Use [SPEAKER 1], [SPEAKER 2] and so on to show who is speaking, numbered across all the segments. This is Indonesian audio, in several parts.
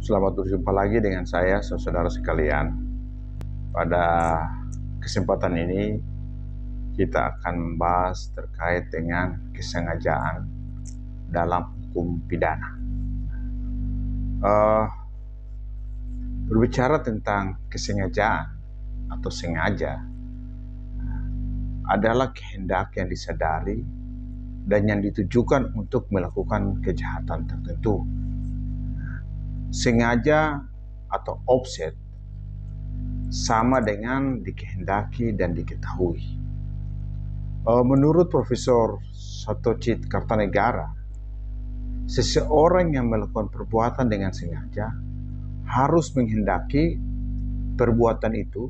[SPEAKER 1] Selamat berjumpa lagi dengan saya, saudara sekalian. Pada kesempatan ini, kita akan membahas terkait dengan kesengajaan dalam hukum pidana. Berbicara tentang kesengajaan atau sengaja adalah kehendak yang disadari dan yang ditujukan untuk melakukan kejahatan tertentu. Sengaja atau offset sama dengan dikehendaki dan diketahui. Menurut Profesor Satocit Kartanegara, seseorang yang melakukan perbuatan dengan sengaja harus menghendaki perbuatan itu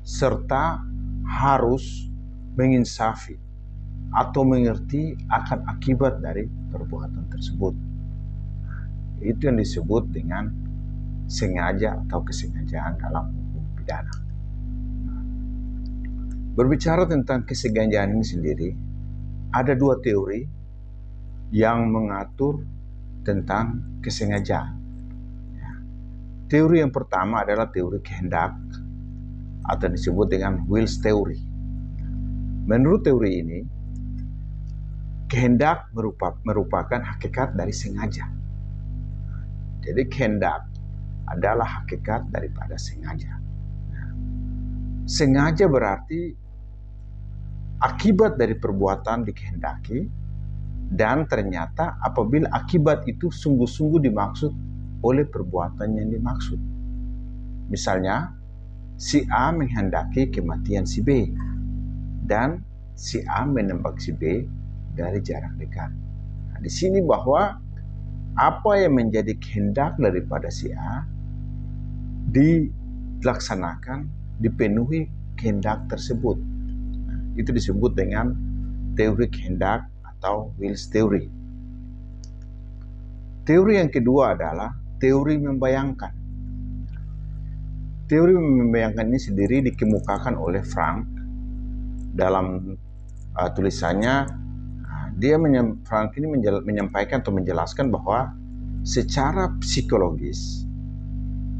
[SPEAKER 1] serta harus menginsafi atau mengerti akan akibat dari perbuatan tersebut. Itu yang disebut dengan sengaja atau kesengajaan dalam hukum pidana. Berbicara tentang kesengajaan ini sendiri, ada dua teori yang mengatur tentang kesengajaan. Teori yang pertama adalah teori kehendak atau disebut dengan Wills Theory. Menurut teori ini, kehendak merupakan hakikat dari sengaja. Jadi kehendak adalah hakikat daripada sengaja. Sengaja berarti akibat dari perbuatan dikehendaki, dan ternyata apabila akibat itu sungguh-sungguh dimaksud oleh perbuatan yang dimaksud. Misalnya, si A menghendaki kematian si B, dan si A menembak si B dari jarak dekat. Nah, di sini bahwa apa yang menjadi kehendak daripada si A dilaksanakan, dipenuhi kehendak tersebut. Nah, itu disebut dengan teori kehendak atau Wills Theory. Teori yang kedua adalah teori membayangkan. Teori membayangkan ini sendiri dikemukakan oleh Frank dalam tulisannya. Frank ini menyampaikan atau menjelaskan bahwa secara psikologis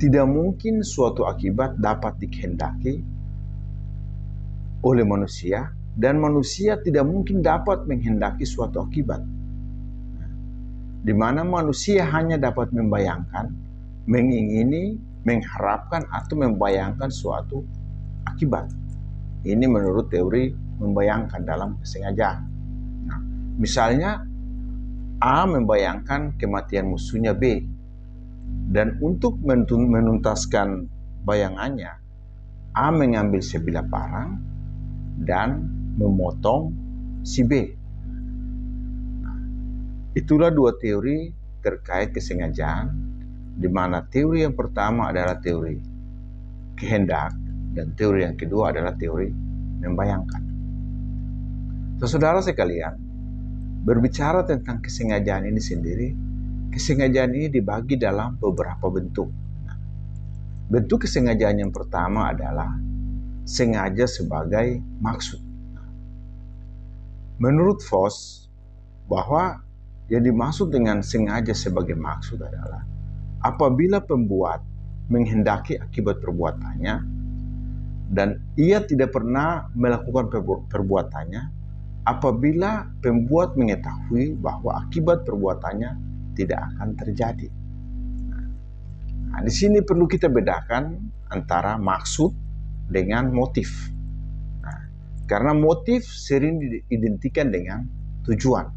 [SPEAKER 1] tidak mungkin suatu akibat dapat dikehendaki oleh manusia, dan manusia tidak mungkin dapat menghendaki suatu akibat. Di mana manusia hanya dapat membayangkan, mengingini, mengharapkan atau membayangkan suatu akibat. Ini menurut teori membayangkan dalam kesengajaan. Nah, misalnya A membayangkan kematian musuhnya B, dan untuk menuntaskan bayangannya, A mengambil sebilah parang dan memotong si B. Itulah dua teori terkait kesengajaan, di mana teori yang pertama adalah teori kehendak dan teori yang kedua adalah teori membayangkan. Saudara sekalian, berbicara tentang kesengajaan ini sendiri, kesengajaan ini dibagi dalam beberapa bentuk. Bentuk kesengajaan yang pertama adalah sengaja sebagai maksud. Menurut Voss, bahwa yang dimaksud dengan sengaja sebagai maksud adalah apabila pembuat menghendaki akibat perbuatannya dan ia tidak pernah melakukan perbuatannya apabila pembuat mengetahui bahwa akibat perbuatannya tidak akan terjadi. Nah, di sini perlu kita bedakan antara maksud dengan motif. Nah, karena motif sering diidentikan dengan tujuan.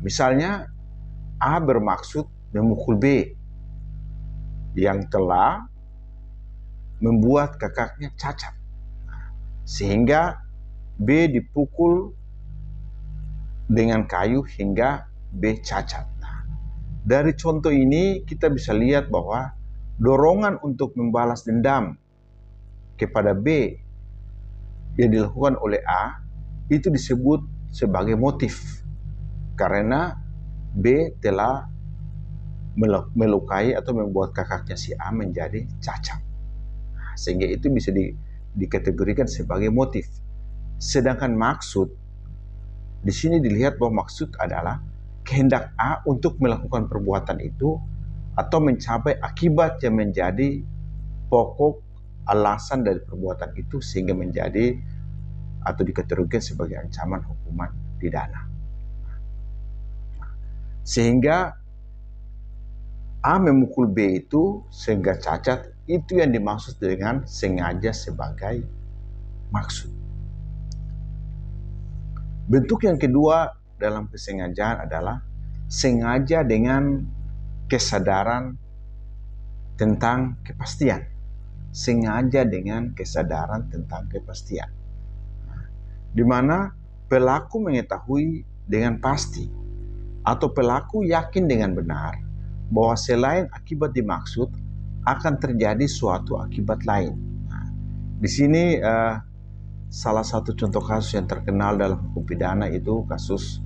[SPEAKER 1] Misalnya, A bermaksud memukul B yang telah membuat kakaknya cacat, sehingga B dipukul dengan kayu hingga B cacat. Nah, dari contoh ini kita bisa lihat bahwa dorongan untuk membalas dendam kepada B yang dilakukan oleh A itu disebut sebagai motif. Karena B telah melukai atau membuat kakaknya si A menjadi cacat. Sehingga itu bisa dikategorikan sebagai motif. Sedangkan maksud, di sini dilihat bahwa maksud adalah kehendak A untuk melakukan perbuatan itu atau mencapai akibat yang menjadi pokok alasan dari perbuatan itu sehingga menjadi atau dikategorikan sebagai ancaman hukuman pidana. Sehingga A memukul B itu sehingga cacat, itu yang dimaksud dengan sengaja sebagai maksud. Bentuk yang kedua dalam kesengajaan adalah sengaja dengan kesadaran tentang kepastian. Sengaja dengan kesadaran tentang kepastian. Di mana pelaku mengetahui dengan pasti atau pelaku yakin dengan benar bahwa selain akibat dimaksud akan terjadi suatu akibat lain. Nah, di sini salah satu contoh kasus yang terkenal dalam hukum pidana itu kasus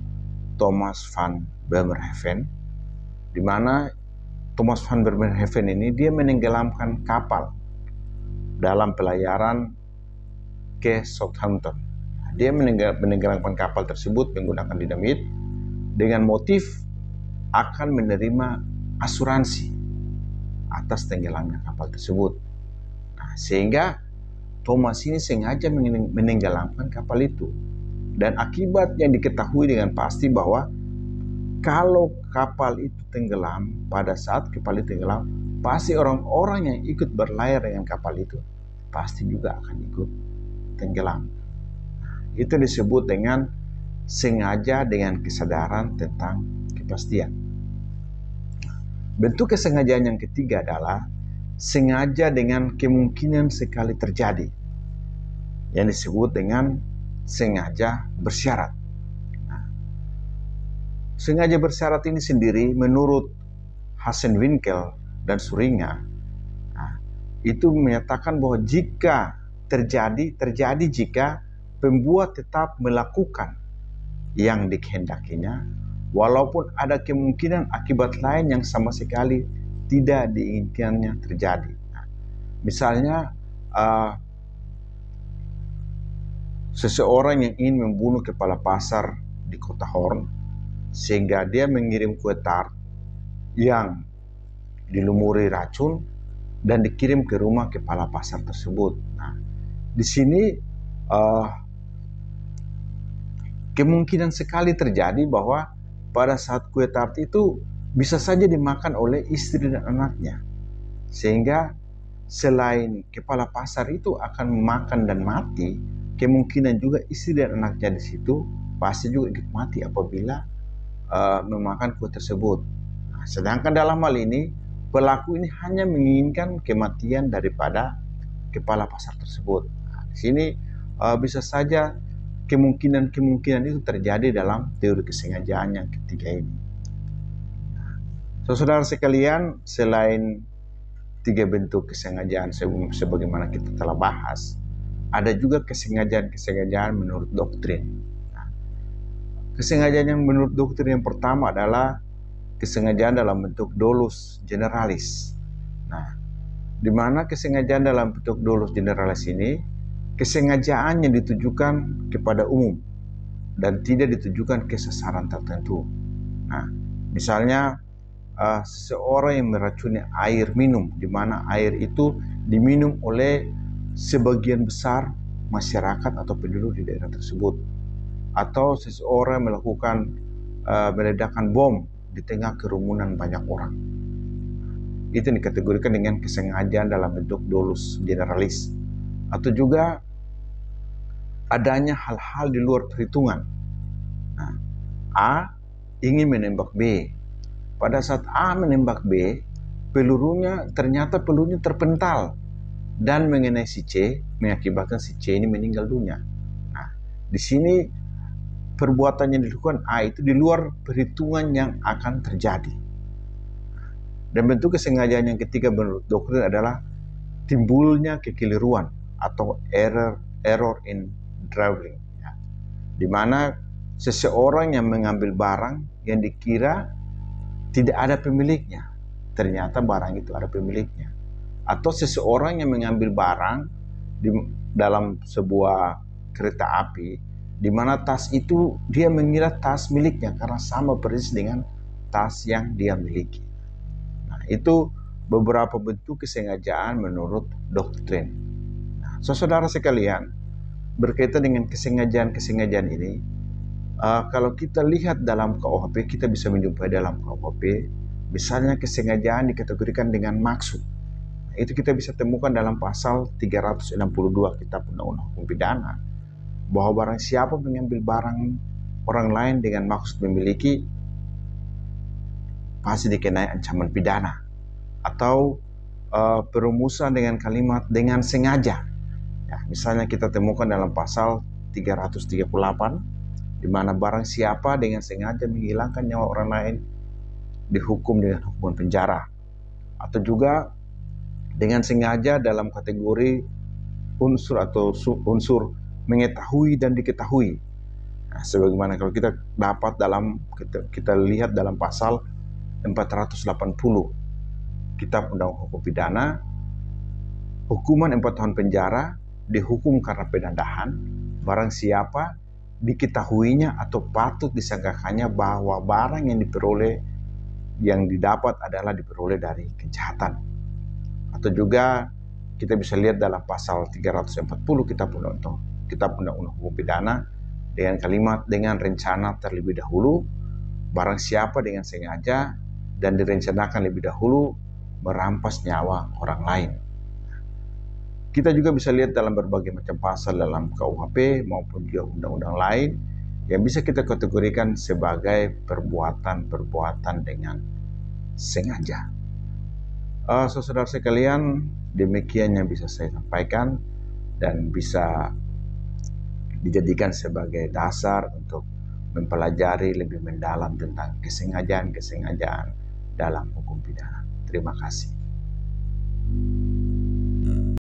[SPEAKER 1] Thomas van Bremerhaven, di mana Thomas van Bremerhaven ini dia menenggelamkan kapal dalam pelayaran ke Southampton. Dia menenggelamkan kapal tersebut menggunakan dinamit dengan motif akan menerima asuransi atas tenggelamnya kapal tersebut. Nah, sehingga Thomas ini sengaja menenggelamkan kapal itu. Dan akibat yang diketahui dengan pasti bahwa kalau kapal itu tenggelam, pada saat kapal itu tenggelam, pasti orang-orang yang ikut berlayar dengan kapal itu pasti juga akan ikut tenggelam. Itu disebut dengan sengaja dengan kesadaran tentang kepastian. Bentuk kesengajaan yang ketiga adalah sengaja dengan kemungkinan sekali terjadi, yang disebut dengan sengaja bersyarat. Nah, sengaja bersyarat ini sendiri menurut Hasenwinkel dan Suringa, itu menyatakan bahwa jika terjadi jika pembuat tetap melakukan yang dikehendakinya, walaupun ada kemungkinan akibat lain yang sama sekali tidak diinginkannya terjadi. Nah, misalnya seseorang yang ingin membunuh kepala pasar di kota Horn, sehingga dia mengirim kue tart yang dilumuri racun dan dikirim ke rumah kepala pasar tersebut. Nah, di sini kemungkinan sekali terjadi bahwa pada saat kue tart itu bisa saja dimakan oleh istri dan anaknya. Sehingga selain kepala pasar itu akan makan dan mati, kemungkinan juga istri dan anaknya di situ pasti juga ikut mati apabila memakan kue tersebut. Nah, sedangkan dalam hal ini, pelaku ini hanya menginginkan kematian daripada kepala pasar tersebut. Nah, di sini bisa saja kemungkinan itu terjadi dalam teori kesengajaan yang ketiga ini. Saudara sekalian, selain tiga bentuk kesengajaan sebagaimana kita telah bahas, ada juga kesengajaan menurut doktrin. Nah, kesengajaan yang menurut doktrin yang pertama adalah kesengajaan dalam bentuk dolus generalis. Nah, di mana kesengajaan dalam bentuk dolus generalis ini kesengajaan yang ditujukan kepada umum dan tidak ditujukan ke sasaran tertentu. Nah, misalnya seseorang yang meracuni air minum, di mana air itu diminum oleh sebagian besar masyarakat atau penduduk di daerah tersebut, atau seseorang melakukan meledakan bom di tengah kerumunan banyak orang. Itu dikategorikan dengan kesengajaan dalam bentuk dolus generalis. Atau juga adanya hal-hal di luar perhitungan. Nah, A ingin menembak B. Pada saat A menembak B, ternyata pelurunya terpental dan mengenai si C, mengakibatkan si C ini meninggal dunia. Nah, di sini perbuatan yang dilakukan A itu di luar perhitungan yang akan terjadi. Dan bentuk kesengajaan yang ketiga menurut doktrin adalah timbulnya kekeliruan atau error in traveling, ya. Di mana seseorang yang mengambil barang yang dikira tidak ada pemiliknya, ternyata barang itu ada pemiliknya. Atau seseorang yang mengambil barang dalam sebuah kereta api, di mana tas itu dia mengira tas miliknya karena sama persis dengan tas yang dia miliki. Nah, Nah, itu beberapa bentuk kesengajaan menurut doktrin. Nah, saudara sekalian, berkaitan dengan kesengajaan-kesengajaan ini, kalau kita lihat dalam KUHP, kita bisa menjumpai dalam KUHP, misalnya kesengajaan dikategorikan dengan maksud. Nah, itu kita bisa temukan dalam pasal 362 Kitab Undang-Undang Hukum Pidana, bahwa barang siapa mengambil barang orang lain dengan maksud memiliki, pasti dikenai ancaman pidana. Atau perumusan dengan kalimat dengan sengaja. Ya, misalnya kita temukan dalam pasal 338, di mana barang siapa dengan sengaja menghilangkan nyawa orang lain dihukum dengan hukuman penjara. Atau juga dengan sengaja dalam kategori unsur atau unsur mengetahui dan diketahui. Nah, sebagaimana kalau kita dapat kita lihat dalam pasal 480 Kitab Undang-Undang Hukum Pidana, hukuman 4 tahun penjara dihukum karena penadahan barang siapa diketahuinya atau patut disangkakannya bahwa barang yang didapat adalah diperoleh dari kejahatan. Atau juga kita bisa lihat dalam pasal 340 Kitab Undang-Undang Hukum Pidana dengan kalimat dengan rencana terlebih dahulu, barang siapa dengan sengaja dan direncanakan lebih dahulu merampas nyawa orang lain. Kita juga bisa lihat dalam berbagai macam pasal dalam KUHP maupun juga undang-undang lain yang bisa kita kategorikan sebagai perbuatan-perbuatan dengan sengaja. Saudara sekalian, demikian yang bisa saya sampaikan dan bisa dijadikan sebagai dasar untuk mempelajari lebih mendalam tentang kesengajaan-kesengajaan dalam hukum pidana. Terima kasih.